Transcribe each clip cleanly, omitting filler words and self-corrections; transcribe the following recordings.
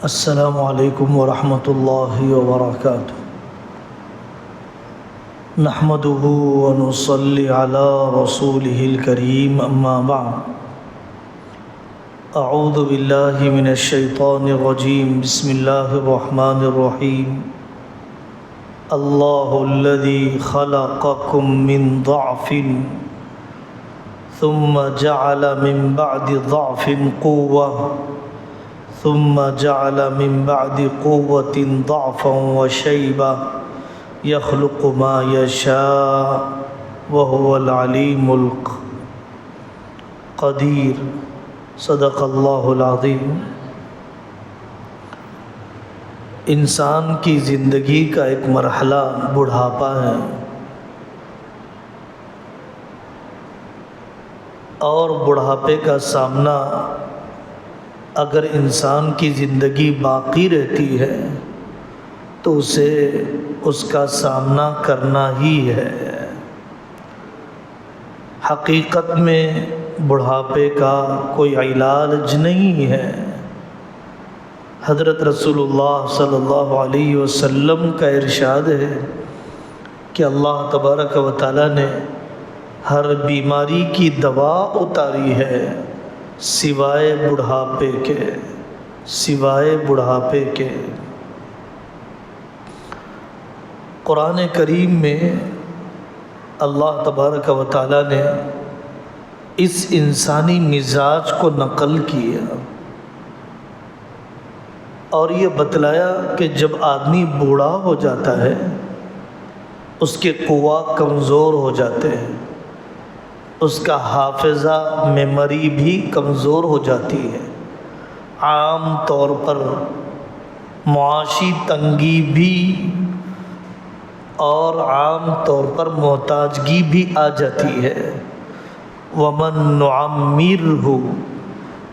السلام علیکم ورحمۃ اللہ وبرکاتہ۔ نحمده ونصلی علی رسولہ الکریم، اما بعد۔ اعوذ باللہ من الشیطان الرجیم، بسم اللہ الرحمن الرحیم۔ اللہ الذی خلقکم من ضعف ثم جعل من بعد ضعف قوة ثم جعل من بعد قوة ضعفا وشيبة يخلق ما يشاء وهو العليم القدير۔ صدق اللہ العظیم۔ انسان کی زندگی کا ایک مرحلہ بڑھاپا ہے، اور بڑھاپے کا سامنا اگر انسان کی زندگی باقی رہتی ہے تو اسے اس کا سامنا کرنا ہی ہے۔ حقیقت میں بڑھاپے کا کوئی علاج نہیں ہے۔ حضرت رسول اللہ صلی اللہ علیہ وسلم کا ارشاد ہے کہ اللہ تبارک و تعالیٰ نے ہر بیماری کی دوا اتاری ہے سوائے بڑھاپے کے۔ قرآن کریم میں اللہ تبارک و تعالیٰ نے اس انسانی مزاج کو نقل کیا اور یہ بتلایا کہ جب آدمی بوڑھا ہو جاتا ہے اس کے قوا کمزور ہو جاتے ہیں، اس کا حافظہ میموری بھی کمزور ہو جاتی ہے، عام طور پر معاشی تنگی بھی اور عام طور پر محتاجگی بھی آ جاتی ہے۔ وَمَن نُعَمِّرْهُ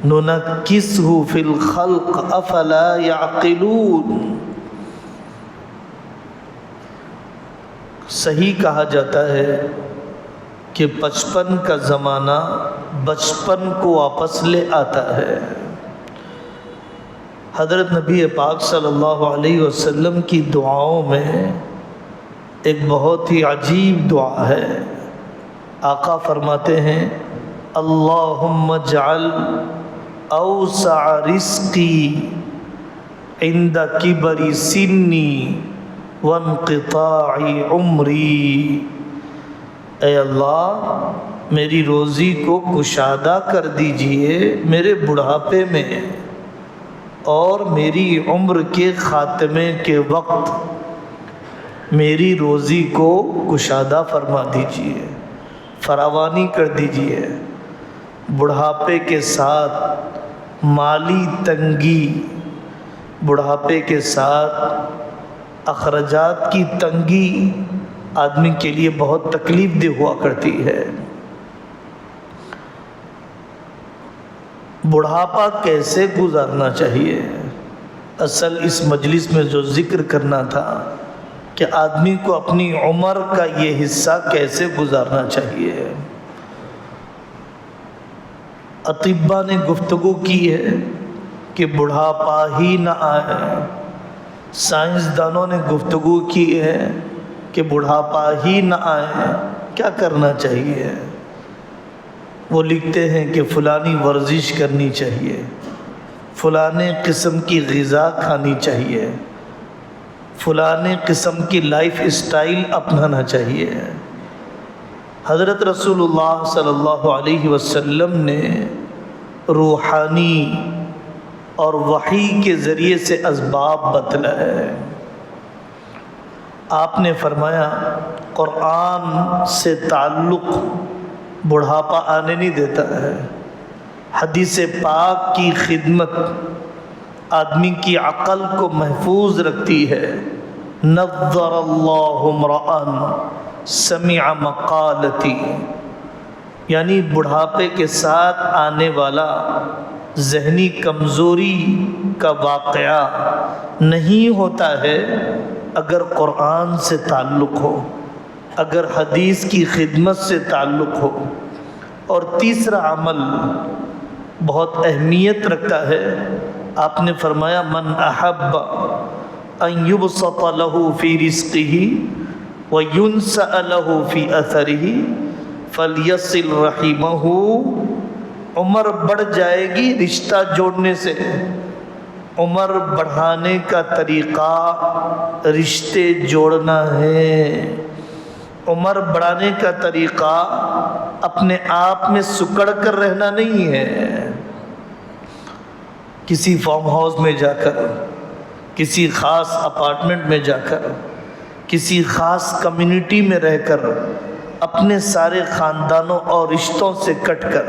نُنَكِّسْهُ فِي الْخَلْقِ أَفَلَا يَعْقِلُونَ۔ صحیح کہا جاتا ہے کہ بچپن کا زمانہ بچپن کو واپس لے آتا ہے۔ حضرت نبی پاک صلی اللہ علیہ وسلم کی دعاؤں میں ایک بہت ہی عجیب دعا ہے۔ آقا فرماتے ہیں اللہم اجعل اوسع رزقی عند کبر سنی وانقطاع عمری۔ اے اللہ میری روزی کو کشادہ کر دیجئے میرے بڑھاپے میں، اور میری عمر کے خاتمے کے وقت میری روزی کو کشادہ فرما دیجئے، فراوانی کر دیجئے۔ بڑھاپے کے ساتھ مالی تنگی، بڑھاپے کے ساتھ اخراجات کی تنگی آدمی کے لیے بہت تکلیف دہ ہوا کرتی ہے۔ بڑھاپا کیسے گزارنا چاہیے؟ اصل اس مجلس میں جو ذکر کرنا تھا کہ آدمی کو اپنی عمر کا یہ حصہ کیسے گزارنا چاہیے۔ اطباء نے گفتگو کی ہے کہ بڑھاپا ہی نہ آئے، سائنسدانوں نے گفتگو کی ہے کہ بڑھاپا ہی نہ آئے، کیا کرنا چاہیے؟ وہ لکھتے ہیں کہ فلانی ورزش کرنی چاہیے، فلانے قسم کی غذا کھانی چاہیے، فلانے قسم کی لائف اسٹائل اپنانا چاہیے۔ حضرت رسول اللہ صلی اللہ علیہ وسلم نے روحانی اور وحی کے ذریعے سے اسباب بتلائے۔ آپ نے فرمایا قرآن سے تعلق بڑھاپا آنے نہیں دیتا ہے، حدیث پاک کی خدمت آدمی کی عقل کو محفوظ رکھتی ہے۔ نظر اللہ امرأ سمع مقالتی، یعنی بڑھاپے کے ساتھ آنے والا ذہنی کمزوری کا واقعہ نہیں ہوتا ہے اگر قرآن سے تعلق ہو، اگر حدیث کی خدمت سے تعلق ہو۔ اور تیسرا عمل بہت اہمیت رکھتا ہے، آپ نے فرمایا من احب ان یبسط له فی رزقه وینسأ له فی اثره فلیصل رحمہ۔ عمر بڑھ جائے گی رشتہ جوڑنے سے۔ عمر بڑھانے کا طریقہ رشتے جوڑنا ہے۔ عمر بڑھانے کا طریقہ اپنے آپ میں سکڑ کر رہنا نہیں ہے۔ کسی فارم ہاؤس میں جا کر، کسی خاص اپارٹمنٹ میں جا کر، کسی خاص کمیونٹی میں رہ کر، اپنے سارے خاندانوں اور رشتوں سے کٹ کر۔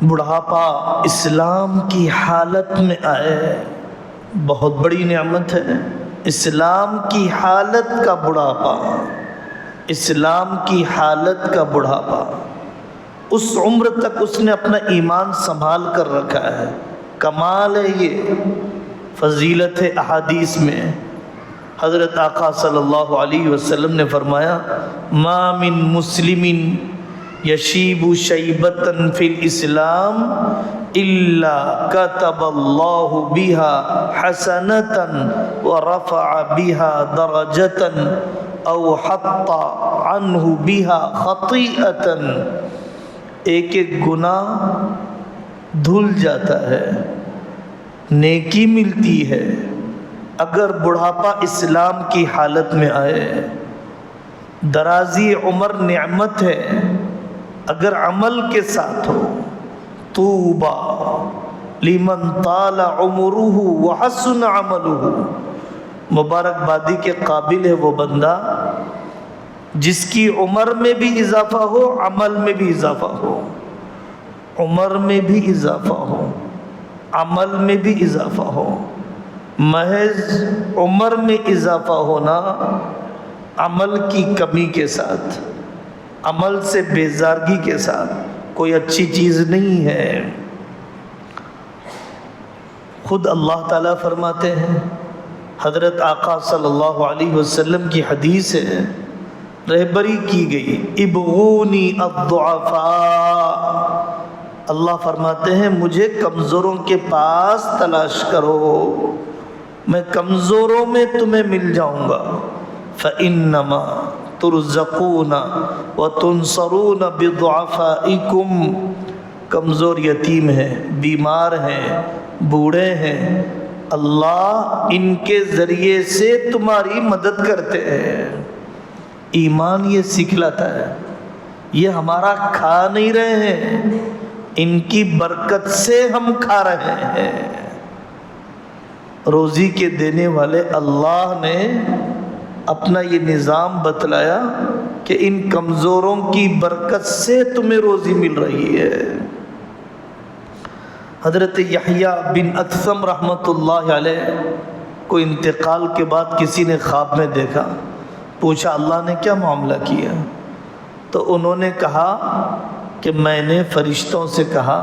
بڑھاپا اسلام کی حالت میں آئے، بہت بڑی نعمت ہے۔ اسلام کی حالت کا بڑھاپا، اسلام کی حالت کا بڑھاپا، اس عمر تک اس نے اپنا ایمان سنبھال کر رکھا ہے۔ کمال ہے یہ، فضیلت ہے۔ احادیث میں حضرت آقا صلی اللہ علیہ وسلم نے فرمایا ما من مسلم یشیب شیبۃ فی الاسلام الا کتب اللہ بها حسنۃ ورفع بها درجۃ او حط عنہ بها خطیئۃ۔ ایک ایک گناہ دھل جاتا ہے، نیکی ملتی ہے اگر بڑھاپا اسلام کی حالت میں آئے۔ درازی عمر نعمت ہے اگر عمل کے ساتھ ہو۔ طوبی لمن طال عمرہ وحسن عملہ۔ مبارکبادی کے قابل ہے وہ بندہ جس کی عمر میں بھی اضافہ ہو، عمل میں بھی اضافہ ہو۔ عمر میں بھی اضافہ ہو، عمل میں بھی اضافہ ہو۔ محض عمر میں اضافہ ہونا عمل کی کمی کے ساتھ، عمل سے بیزارگی کے ساتھ کوئی اچھی چیز نہیں ہے۔ خود اللہ تعالیٰ فرماتے ہیں، حضرت آقا صلی اللہ علیہ وسلم کی حدیث ہے، رہبری کی گئی، ابغونی الضعفاء۔ اللہ فرماتے ہیں مجھے کمزوروں کے پاس تلاش کرو، میں کمزوروں میں تمہیں مل جاؤں گا۔ فَإِنَّمَا تُرْزَقُونَ وَتُنْصَرُونَ بِضُعَفَائِكُمْ۔ کمزور یتیم ہیں، بیمار ہیں، بوڑھے ہیں، اللہ ان کے ذریعے سے تمہاری مدد کرتے ہیں۔ ایمان یہ سکھلاتا ہے، یہ ہمارا کھا نہیں رہے ہیں، ان کی برکت سے ہم کھا رہے ہیں۔ روزی کے دینے والے اللہ نے اپنا یہ نظام بتلایا کہ ان کمزوروں کی برکت سے تمہیں روزی مل رہی ہے۔ حضرت یحییٰ بن اکثم رحمۃ اللہ علیہ کو انتقال کے بعد کسی نے خواب میں دیکھا، پوچھا اللہ نے کیا معاملہ کیا؟ تو انہوں نے کہا کہ میں نے فرشتوں سے کہا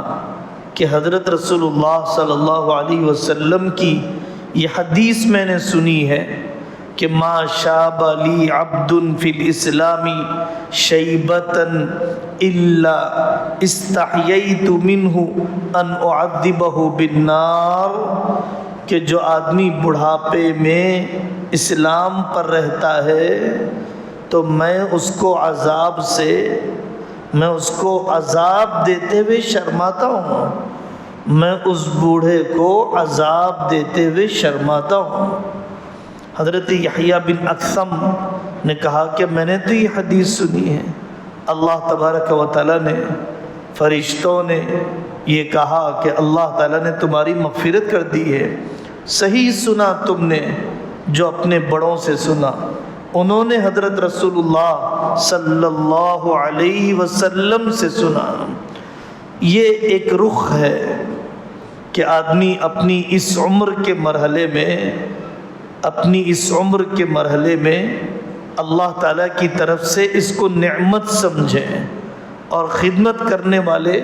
کہ حضرت رسول اللہ صلی اللہ علیہ وسلم کی یہ حدیث میں نے سنی ہے کہ ما شاب لی عبد فی الاسلام شیبۃ الا استحییت منہ ان اعذبہ بالنار، کہ جو آدمی بڑھاپے میں اسلام پر رہتا ہے تو میں اس کو عذاب دیتے ہوئے شرماتا ہوں، میں اس بوڑھے کو عذاب دیتے ہوئے شرماتا ہوں۔ حضرت یحییٰ بن اکثم نے کہا کہ میں نے تو یہ حدیث سنی ہے، اللہ تبارک و تعالیٰ نے، فرشتوں نے یہ کہا کہ اللہ تعالیٰ نے تمہاری مغفرت کر دی ہے۔ صحیح سنا تم نے جو اپنے بڑوں سے سنا۔ انہوں نے حضرت رسول اللہ صلی اللہ علیہ وسلم سے سنا۔ یہ ایک رخ ہے کہ آدمی اپنی اس عمر کے مرحلے میں اللہ تعالیٰ کی طرف سے اس کو نعمت سمجھیں، اور خدمت کرنے والے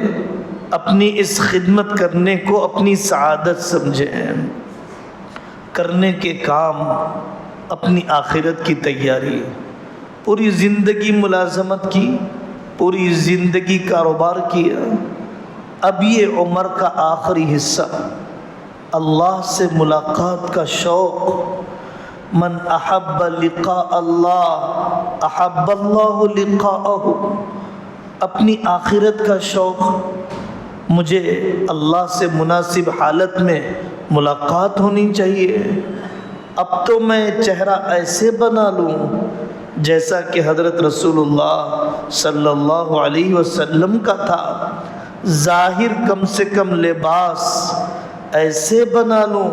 اپنی اس خدمت کرنے کو اپنی سعادت سمجھیں، کرنے کے کام اپنی آخرت کی تیاری، پوری زندگی ملازمت کی، پوری زندگی کاروبار کیا، اب یہ عمر کا آخری حصہ اللہ سے ملاقات کا شوق، من احب لقاء اللہ احب اللہ لقاءہ، اپنی آخرت کا شوق، مجھے اللہ سے مناسب حالت میں ملاقات ہونی چاہیے۔ اب تو میں چہرہ ایسے بنا لوں جیسا کہ حضرت رسول اللہ صلی اللہ علیہ وسلم کا تھا، ظاہر کم سے کم لباس ایسے بنا لوں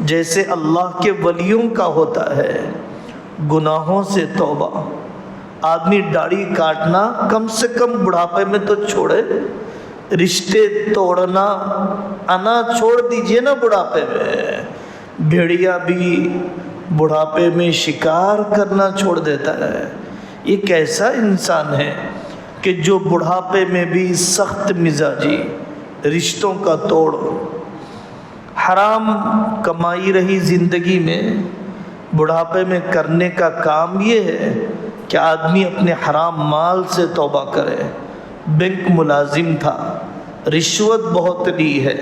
جیسے اللہ کے ولیوں کا ہوتا ہے۔ گناہوں سے توبہ، آدمی داڑھی کاٹنا کم سے کم بڑھاپے میں تو چھوڑے، رشتے توڑنا انا چھوڑ دیجئے نا بڑھاپے میں۔ بھیڑیا بھی بڑھاپے میں شکار کرنا چھوڑ دیتا ہے۔ یہ کیسا انسان ہے کہ جو بڑھاپے میں بھی سخت مزاجی، رشتوں کا توڑ، حرام کمائی رہی زندگی میں، بڑھاپے میں کرنے کا کام یہ ہے کہ آدمی اپنے حرام مال سے توبہ کرے۔ بینک ملازم تھا، رشوت بہت لی ہے،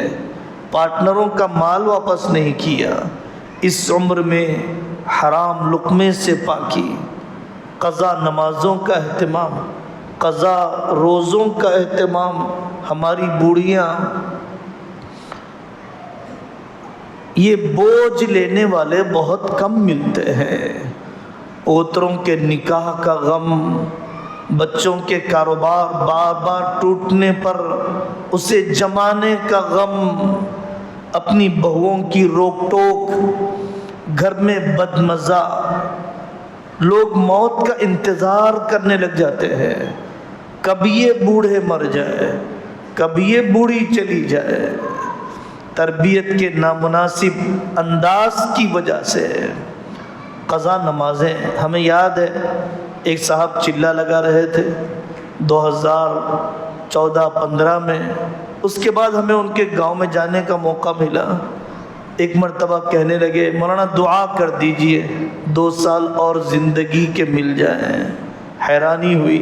پارٹنروں کا مال واپس نہیں کیا، اس عمر میں حرام لقمے سے پاکی، قضا نمازوں کا اہتمام، قضا روزوں کا اہتمام۔ ہماری بوڑھیاں یہ بوجھ لینے والے بہت کم ملتے ہیں۔ پوتروں کے نکاح کا غم، بچوں کے کاروبار بار بار ٹوٹنے پر اسے جمانے کا غم، اپنی بہوؤں کی روک ٹوک، گھر میں بدمزہ، لوگ موت کا انتظار کرنے لگ جاتے ہیں، کب یہ بوڑھے مر جائے، کب یہ بوڑھی چلی جائے۔ تربیت کے نامناسب انداز کی وجہ سے قضا نمازیں، ہمیں یاد ہے ایک صاحب چلہ لگا رہے تھے 2014-15 میں، اس کے بعد ہمیں ان کے گاؤں میں جانے کا موقع ملا۔ ایک مرتبہ کہنے لگے مولانا دعا کر دیجئے 2 سال اور زندگی کے مل جائیں۔ حیرانی ہوئی،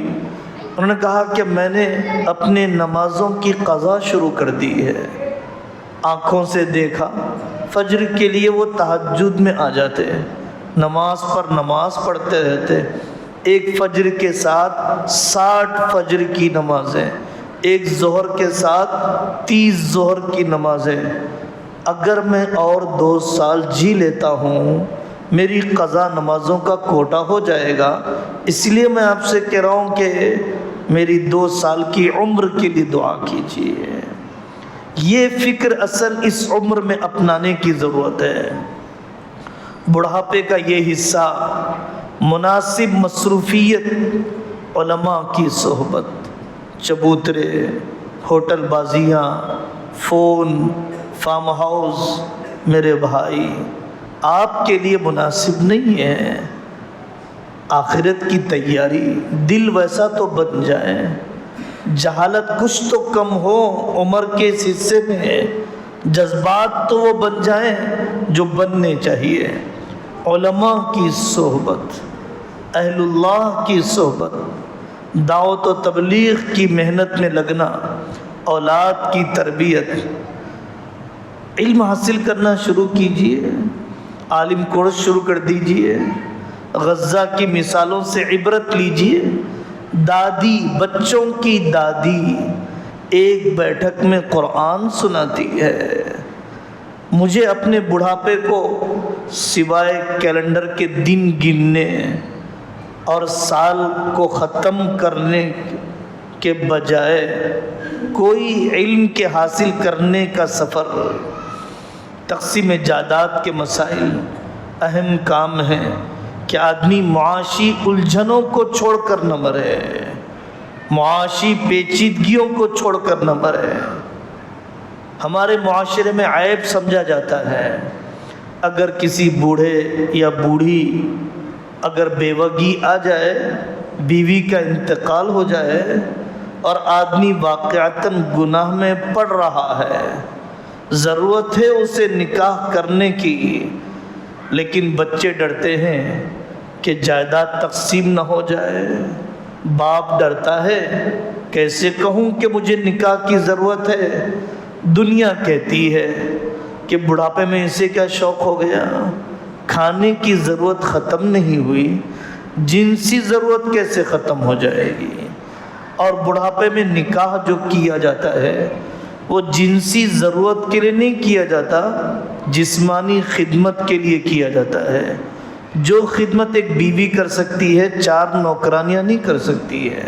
انہوں نے کہا کہ میں نے اپنے نمازوں کی قضا شروع کر دی ہے۔ آنکھوں سے دیکھا، فجر کے لیے وہ تہجد میں آ جاتے، نماز پر نماز پڑھتے رہتے، ایک فجر کے ساتھ 60 فجر کی نمازیں، ایک ظہر کے ساتھ 30 ظہر کی نمازیں۔ اگر میں اور 2 سال جی لیتا ہوں میری قضا نمازوں کا کوٹا ہو جائے گا، اس لیے میں آپ سے کہہ رہا ہوں کہ میری 2 سال کی عمر کے لیے دعا کیجیے۔ یہ فکر اصل اس عمر میں اپنانے کی ضرورت ہے۔ بڑھاپے کا یہ حصہ، مناسب مصروفیت، علماء کی صحبت، چبوترے، ہوٹل بازیاں، فون، فارم ہاؤس، میرے بھائی آپ کے لیے مناسب نہیں ہے۔ آخرت کی تیاری، دل ویسا تو بن جائے، جہالت کچھ تو کم ہو عمر کے اس حصے میں، جذبات تو وہ بن جائیں جو بننے چاہیے۔ علماء کی صحبت، اہل اللہ کی صحبت، دعوت و تبلیغ کی محنت میں لگنا، اولاد کی تربیت، علم حاصل کرنا شروع کیجئے، عالم کورس شروع کر دیجئے، غزہ کی مثالوں سے عبرت لیجئے۔ دادی، بچوں کی دادی ایک بیٹھک میں قرآن سناتی ہے۔ مجھے اپنے بڑھاپے کو سوائے کیلنڈر کے دن گننے اور سال کو ختم کرنے کے بجائے کوئی علم کے حاصل کرنے کا سفر، تقسیم جائیداد کے مسائل اہم کام ہیں کہ آدمی معاشی الجھنوں کو چھوڑ کر نہ مرے، معاشی پیچیدگیوں کو چھوڑ کر نہ مرے۔ ہمارے معاشرے میں عیب سمجھا جاتا ہے اگر کسی بوڑھے یا بوڑھی اگر بیوگی آ جائے، بیوی کا انتقال ہو جائے اور آدمی واقعتاً گناہ میں پڑ رہا ہے، ضرورت ہے اسے نکاح کرنے کی، لیکن بچے ڈرتے ہیں کہ جائیداد تقسیم نہ ہو جائے، باپ ڈرتا ہے کیسے کہوں کہ مجھے نکاح کی ضرورت ہے، دنیا کہتی ہے کہ بڑھاپے میں اسے کیا شوق ہو گیا، کھانے کی ضرورت ختم نہیں ہوئی، جنسی ضرورت کیسے ختم ہو جائے گی؟ اور بڑھاپے میں نکاح جو کیا جاتا ہے وہ جنسی ضرورت کے لیے نہیں کیا جاتا، جسمانی خدمت کے لیے کیا جاتا ہے۔ جو خدمت ایک بیوی کر سکتی ہے 4 نوکرانیاں نہیں کر سکتی ہے،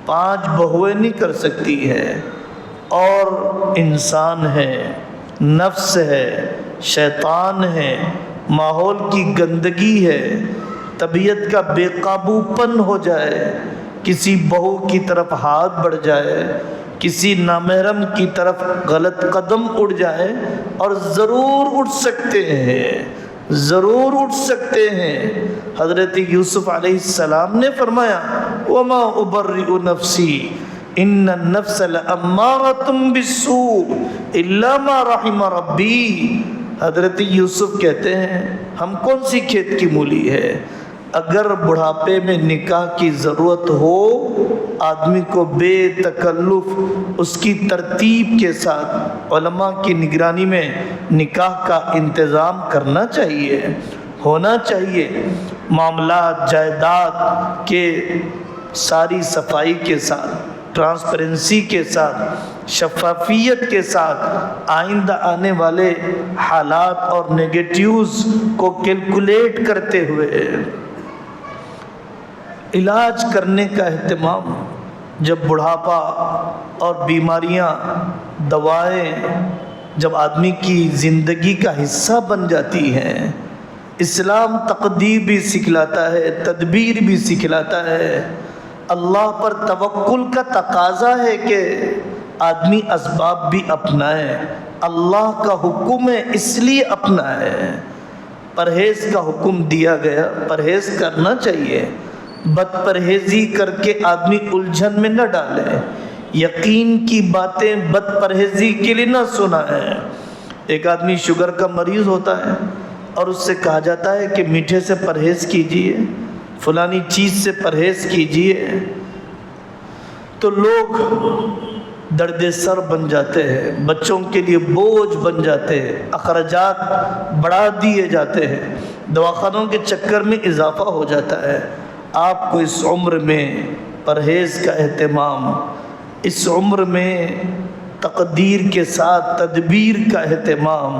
5 بہویں نہیں کر سکتی ہے۔ اور انسان ہے، نفس ہے، شیطان ہے، ماحول کی گندگی ہے، طبیعت کا بے قابو پن ہو جائے، کسی بہو کی طرف ہاتھ بڑھ جائے، کسی نامحرم کی طرف غلط قدم اڑ جائے، اور ضرور اٹھ سکتے ہیں، ضرور اٹھ سکتے ہیں۔ حضرت یوسف علیہ السلام نے فرمایا وَمَا أُبَرِّئُ نَفْسِي إِنَّ النَّفْسَ لَأَمَّارَةٌ بِالسُّوءِ إِلَّا مَا رَحِمَ رَبِّي۔ حضرت یوسف کہتے ہیں ہم کون سی کھیت کی مولی ہے، اگر بڑھاپے میں نکاح کی ضرورت ہو، آدمی کو بے تکلف اس کی ترتیب کے ساتھ علماء کی نگرانی میں نکاح کا انتظام کرنا چاہیے، ہونا چاہیے۔ معاملات جائیداد کے ساری صفائی کے ساتھ، ٹرانسپیرنسی کے ساتھ، شفافیت کے ساتھ، آئندہ آنے والے حالات اور نیگیٹیوز کو کیلکولیٹ کرتے ہوئے علاج کرنے کا اہتمام۔ جب بڑھاپا اور بیماریاں، دوائیں جب آدمی کی زندگی کا حصہ بن جاتی ہیں، اسلام تقدیر بھی سکھلاتا ہے، تدبیر بھی سکھلاتا ہے۔ اللہ پر توکل کا تقاضا ہے کہ آدمی اسباب بھی اپنائے، اللہ کا حکم ہے اس لیے اپنائے۔ پرہیز کا حکم دیا گیا، پرہیز کرنا چاہیے، بد پرہیزی کر کے آدمی الجھن میں نہ ڈالے، یقین کی باتیں بد پرہیزی کے لیے نہ سنائے۔ ایک آدمی شوگر کا مریض ہوتا ہے اور اس سے کہا جاتا ہے کہ میٹھے سے پرہیز کیجئے، فلانی چیز سے پرہیز کیجئے، تو لوگ درد سر بن جاتے ہیں، بچوں کے لیے بوجھ بن جاتے ہیں، اخراجات بڑھا دیے جاتے ہیں، دواخانوں کے چکر میں اضافہ ہو جاتا ہے۔ آپ کو اس عمر میں پرہیز کا اہتمام، اس عمر میں تقدیر کے ساتھ تدبیر کا اہتمام،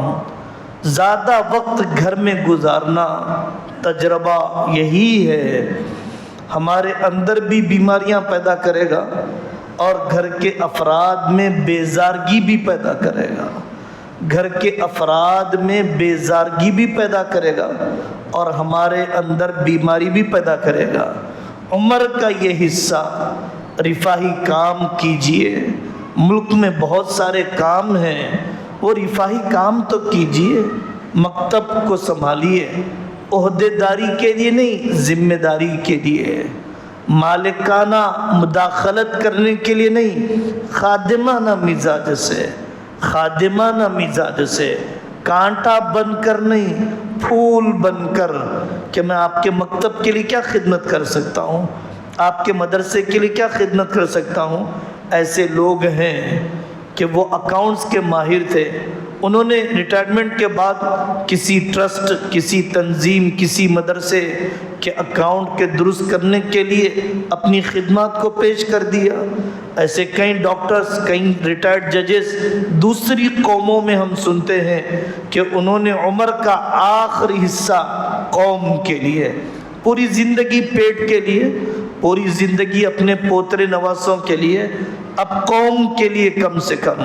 زیادہ وقت گھر میں گزارنا، تجربہ یہی ہے، ہمارے اندر بھی بیماریاں پیدا کرے گا اور گھر کے افراد میں بیزارگی بھی پیدا کرے گا، گھر کے افراد میں بیزارگی بھی پیدا کرے گا اور ہمارے اندر بیماری بھی پیدا کرے گا۔ عمر کا یہ حصہ رفاہی کام کیجئے، ملک میں بہت سارے کام ہیں، وہ رفاہی کام تو کیجئے، مکتب کو سنبھالیے، عہدے داری کے لیے نہیں، ذمہ داری کے لیے، مالکانہ مداخلت کرنے کے لیے نہیں، خادمانہ مزاج سے، خادمانہ مزاج سے، کانٹا بن کر نہیں، پھول بن کر، کہ میں آپ کے مکتب کے لیے کیا خدمت کر سکتا ہوں، آپ کے مدرسے کے لیے کیا خدمت کر سکتا ہوں۔ ایسے لوگ ہیں کہ وہ اکاؤنٹس کے ماہر تھے، انہوں نے ریٹائرمنٹ کے بعد کسی ٹرسٹ، کسی تنظیم، کسی مدرسے کے اکاؤنٹ کے درست کرنے کے لیے اپنی خدمات کو پیش کر دیا۔ ایسے کئی ڈاکٹرز، کئی ریٹائرڈ ججز دوسری قوموں میں ہم سنتے ہیں کہ انہوں نے عمر کا آخری حصہ قوم کے لیے، پوری زندگی پیٹ کے لیے، پوری زندگی اپنے پوترے نواسوں کے لیے، اب قوم کے لیے کم سے کم۔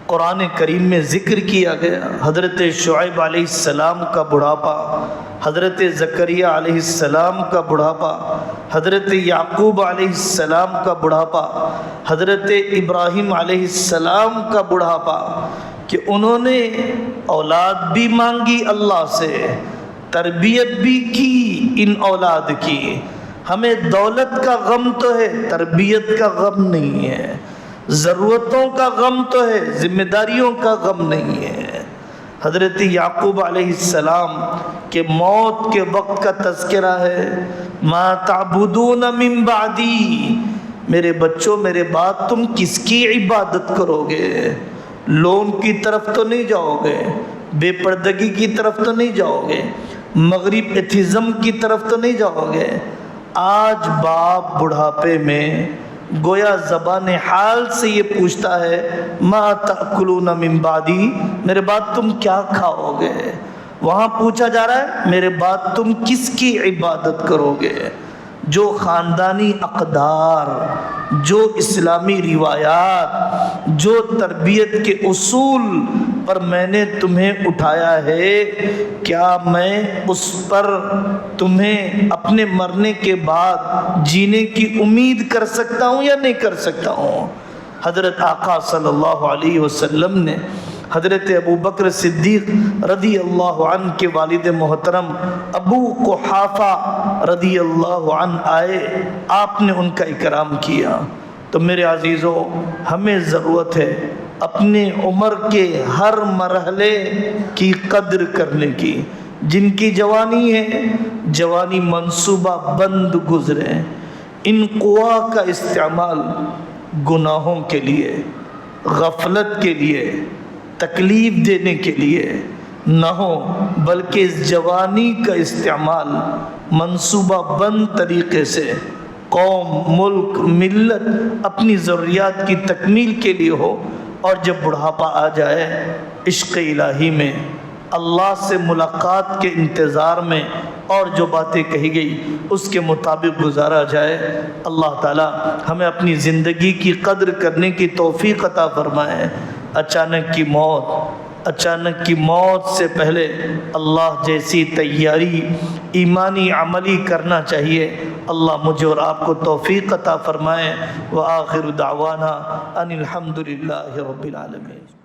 قرآن کریم میں ذکر کیا گیا حضرت شعیب علیہ السلام کا بڑھاپا، حضرت زکریا علیہ السلام کا بڑھاپا، حضرت یعقوب علیہ السلام کا بڑھاپا، حضرت ابراہیم علیہ السلام کا بڑھاپا، کہ انہوں نے اولاد بھی مانگی اللہ سے، تربیت بھی کی ان اولاد کی۔ ہمیں دولت کا غم تو ہے، تربیت کا غم نہیں ہے، ضرورتوں کا غم تو ہے، ذمہ داریوں کا غم نہیں ہے۔ حضرت یعقوب علیہ السلام کے موت کے وقت کا تذکرہ ہے، ما تعبدون من بعدی، میرے بچوں میرے بعد تم کس کی عبادت کرو گے؟ لون کی طرف تو نہیں جاؤ گے، بے پردگی کی طرف تو نہیں جاؤ گے، مغرب ایتھزم کی طرف تو نہیں جاؤ گے۔ آج باپ بڑھاپے میں گویا زبان حال سے یہ پوچھتا ہے، ما تأکلون من بعدی، میرے بعد تم کیا کھاؤ گے؟ وہاں پوچھا جا رہا ہے میرے بعد تم کس کی عبادت کرو گے؟ جو خاندانی اقدار، جو اسلامی روایات، جو تربیت کے اصول پر میں نے تمہیں اٹھایا ہے، کیا میں اس پر تمہیں اپنے مرنے کے بعد جینے کی امید کر سکتا ہوں یا نہیں کر سکتا ہوں؟ حضرت آقا صلی اللہ علیہ وسلم نے حضرت ابو بکر صدیق رضی اللہ عنہ کے والد محترم ابو قحافہ رضی اللہ عنہ آئے، آپ نے ان کا اکرام کیا۔ تو میرے عزیزوں، ہمیں ضرورت ہے اپنے عمر کے ہر مرحلے کی قدر کرنے کی۔ جن کی جوانی ہے، جوانی منصوبہ بند گزرے، ان قوا کا استعمال گناہوں کے لیے، غفلت کے لیے، تکلیف دینے کے لیے نہ ہو، بلکہ اس جوانی کا استعمال منصوبہ بند طریقے سے قوم، ملک، ملت، اپنی ضروریات کی تکمیل کے لیے ہو، اور جب بڑھاپا آ جائے عشق الہی میں، اللہ سے ملاقات کے انتظار میں، اور جو باتیں کہی گئی اس کے مطابق گزارا جائے۔ اللہ تعالی ہمیں اپنی زندگی کی قدر کرنے کی توفیق عطا فرمائے۔ اچانک کی موت سے پہلے اللہ جیسی تیاری ایمانی عملی کرنا چاہیے۔ اللہ مجھے اور آپ کو توفیق عطا فرمائے۔ وآخر دعوانا ان الحمد للہ رب العالمین۔